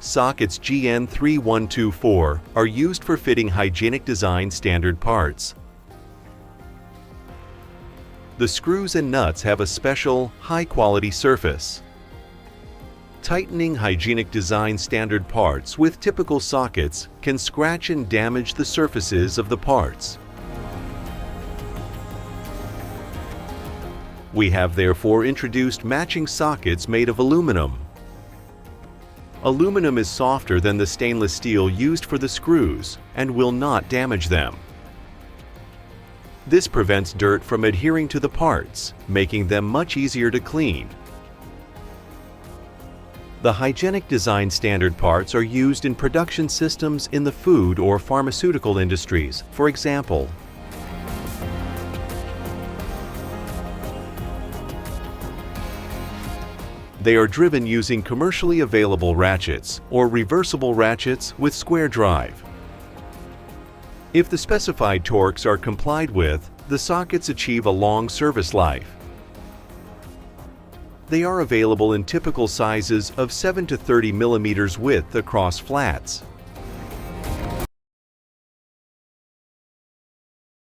Sockets GN3124 are used for fitting Hygienic Design standard parts. The screws and nuts have a special, high-quality surface. Tightening Hygienic Design standard parts with typical sockets can scratch and damage the surfaces of the parts. We have therefore introduced matching sockets made of aluminum. Aluminum is softer than the stainless steel used for the screws and will not damage them. This prevents dirt from adhering to the parts, making them much easier to clean. The Hygienic Design standard parts are used in production systems in the food or pharmaceutical industries, for example. They are driven using commercially available ratchets or reversible ratchets with square drive. If the specified torques are complied with, the sockets achieve a long service life. They are available in typical sizes of 7 to 30 millimeters width across flats.